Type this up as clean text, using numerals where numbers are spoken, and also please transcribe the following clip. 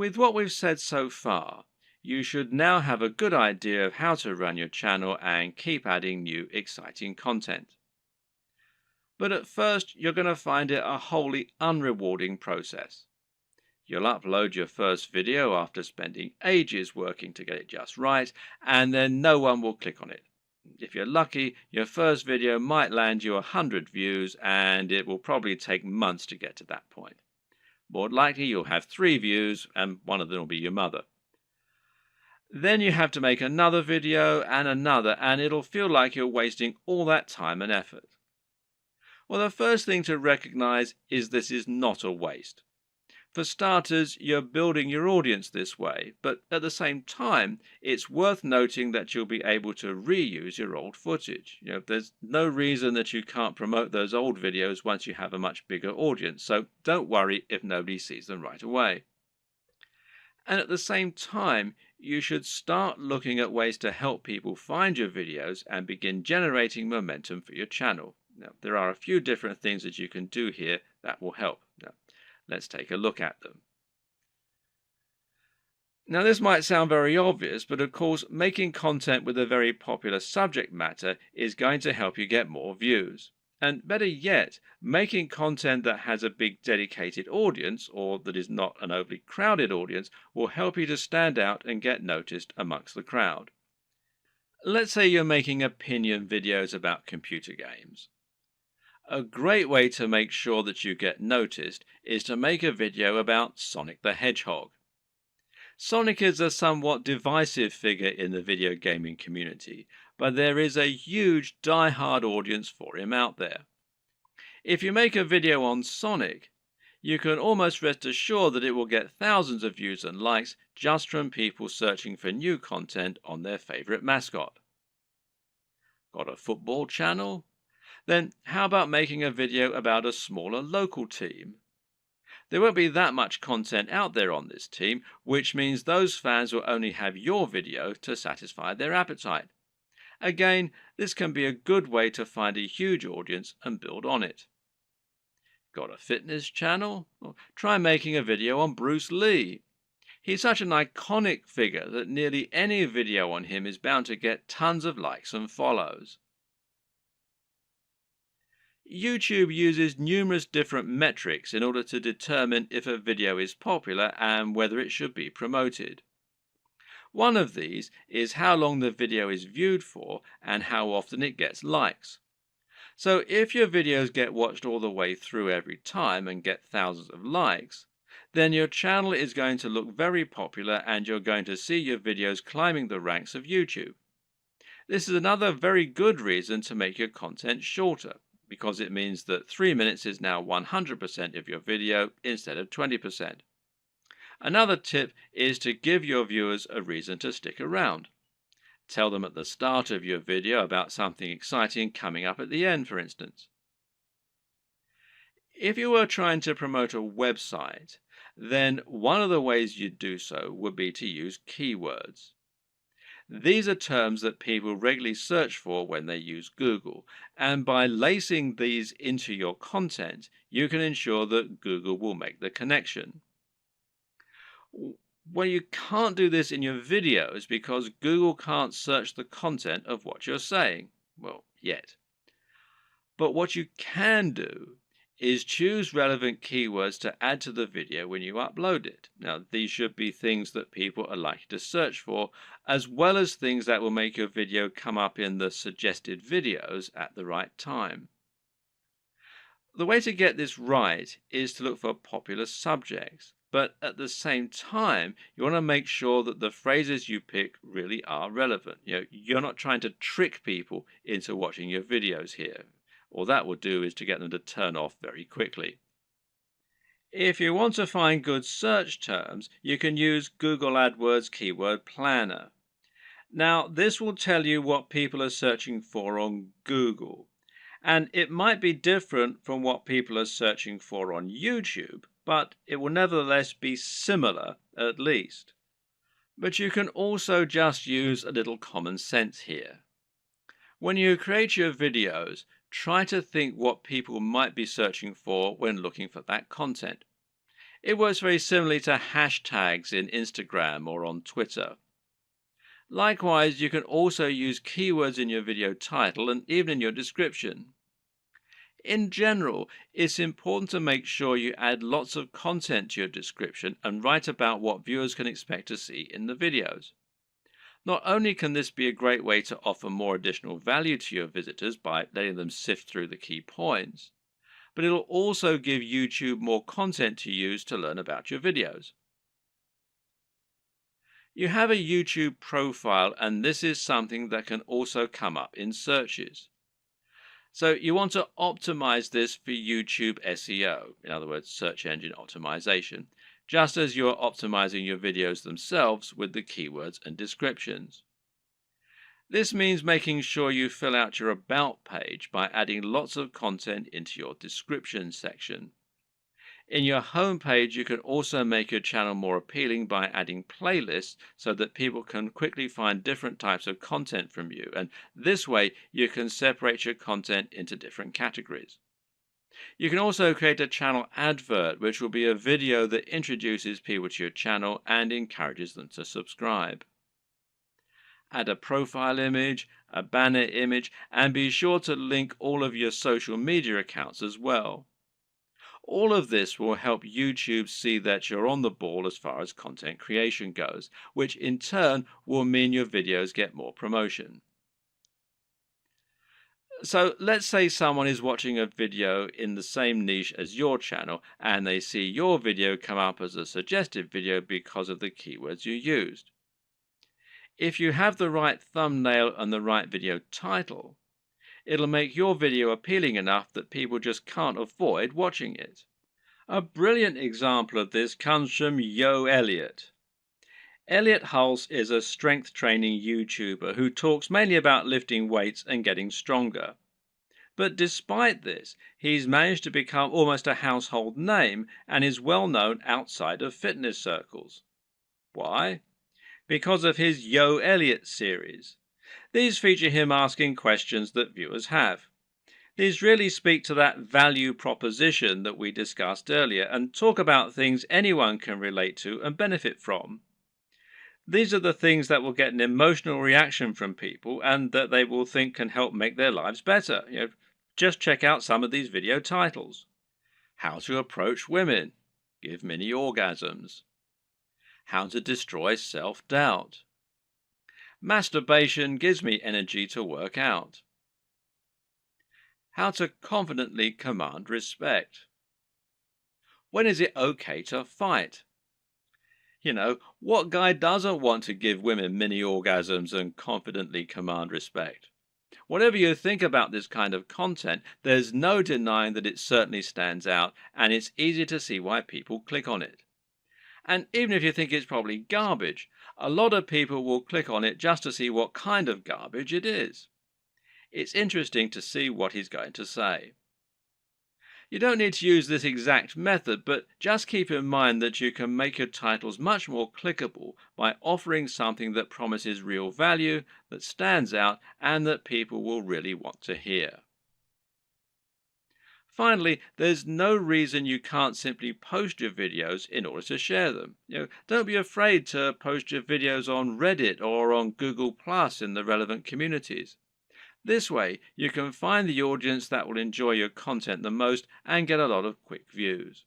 With what we've said so far, you should now have a good idea of how to run your channel and keep adding new exciting content. But at first, you're going to find it a wholly unrewarding process. You'll upload your first video after spending ages working to get it just right, and then no one will click on it. If you're lucky, your first video might land you 100 views, and it will probably take months to get to that point. More likely, you'll have 3 views, and one of them will be your mother. Then you have to make another video and another, and it'll feel like you're wasting all that time and effort. Well, the first thing to recognize is this is not a waste. For starters, you're building your audience this way, but at the same time, it's worth noting that you'll be able to reuse your old footage. There's no reason that you can't promote those old videos once you have a much bigger audience, so don't worry if nobody sees them right away. And at the same time, you should start looking at ways to help people find your videos and begin generating momentum for your channel. Now, there are a few different things that you can do here that will help. Now, let's take a look at them. Now, this might sound very obvious, but of course, making content with a very popular subject matter is going to help you get more views. And better yet, making content that has a big dedicated audience, or that is not an overly crowded audience, will help you to stand out and get noticed amongst the crowd. Let's say you're making opinion videos about computer games. A great way to make sure that you get noticed is to make a video about Sonic the Hedgehog. Sonic is a somewhat divisive figure in the video gaming community, but there is a huge die-hard audience for him out there. If you make a video on Sonic, you can almost rest assured that it will get thousands of views and likes just from people searching for new content on their favorite mascot. Got a football channel? Then how about making a video about a smaller local team? There won't be that much content out there on this team, which means those fans will only have your video to satisfy their appetite. Again, this can be a good way to find a huge audience and build on it. Got a fitness channel? Well, try making a video on Bruce Lee. He's such an iconic figure that nearly any video on him is bound to get tons of likes and follows. YouTube uses numerous different metrics in order to determine if a video is popular and whether it should be promoted. One of these is how long the video is viewed for and how often it gets likes. So if your videos get watched all the way through every time and get thousands of likes, then your channel is going to look very popular and you're going to see your videos climbing the ranks of YouTube. This is another very good reason to make your content shorter, because it means that 3 minutes is now 100% of your video instead of 20%. Another tip is to give your viewers a reason to stick around. Tell them at the start of your video about something exciting coming up at the end, for instance. If you were trying to promote a website, then one of the ways you'd do so would be to use keywords. These are terms that people regularly search for when they use Google, and by lacing these into your content, you can ensure that Google will make the connection. Well, you can't do this in your videos because Google can't search the content of what you're saying. Well, yet. But what you can do is choose relevant keywords to add to the video when you upload it. Now, these should be things that people are likely to search for, as well as things that will make your video come up in the suggested videos at the right time. The way to get this right is to look for popular subjects, but at the same time, you want to make sure that the phrases you pick really are relevant. You're not trying to trick people into watching your videos here. All that will do is to get them to turn off very quickly. If you want to find good search terms, you can use Google AdWords Keyword Planner. Now, this will tell you what people are searching for on Google, and it might be different from what people are searching for on YouTube, but it will nevertheless be similar at least. But you can also just use a little common sense here. When you create your videos, try to think what people might be searching for when looking for that content. It works very similarly to hashtags in Instagram or on Twitter. Likewise, you can also use keywords in your video title and even in your description. In general, it's important to make sure you add lots of content to your description and write about what viewers can expect to see in the videos. Not only can this be a great way to offer more additional value to your visitors by letting them sift through the key points, but it'll also give YouTube more content to use to learn about your videos. You have a YouTube profile, and this is something that can also come up in searches. So you want to optimize this for YouTube SEO, in other words, search engine optimization, just as you're optimizing your videos themselves with the keywords and descriptions. This means making sure you fill out your About page by adding lots of content into your description section. In your home page, you can also make your channel more appealing by adding playlists so that people can quickly find different types of content from you. And this way, you can separate your content into different categories. You can also create a channel advert, which will be a video that introduces people to your channel and encourages them to subscribe. Add a profile image, a banner image, and be sure to link all of your social media accounts as well. All of this will help YouTube see that you're on the ball as far as content creation goes, which in turn will mean your videos get more promotion. So let's say someone is watching a video in the same niche as your channel and they see your video come up as a suggested video because of the keywords you used. If you have the right thumbnail and the right video title, it'll make your video appealing enough that people just can't avoid watching it. A brilliant example of this comes from Yo Elliott. Elliott Hulse is a strength training YouTuber who talks mainly about lifting weights and getting stronger. But despite this, he's managed to become almost a household name and is well known outside of fitness circles. Why? Because of his Yo Elliott series. These feature him asking questions that viewers have. These really speak to that value proposition that we discussed earlier and talk about things anyone can relate to and benefit from. These are the things that will get an emotional reaction from people and that they will think can help make their lives better. Just check out some of these video titles. How to approach women. Give mini orgasms. How to destroy self-doubt. Masturbation gives me energy to work out. How to confidently command respect. When is it okay to fight? What guy doesn't want to give women mini orgasms and confidently command respect? Whatever you think about this kind of content, there's no denying that it certainly stands out, and it's easy to see why people click on it. And even if you think it's probably garbage, a lot of people will click on it just to see what kind of garbage it is. It's interesting to see what he's going to say. You don't need to use this exact method, but just keep in mind that you can make your titles much more clickable by offering something that promises real value, that stands out, and that people will really want to hear. Finally, there's no reason you can't simply post your videos in order to share them. Don't be afraid to post your videos on Reddit or on Google Plus in the relevant communities. This way, you can find the audience that will enjoy your content the most and get a lot of quick views.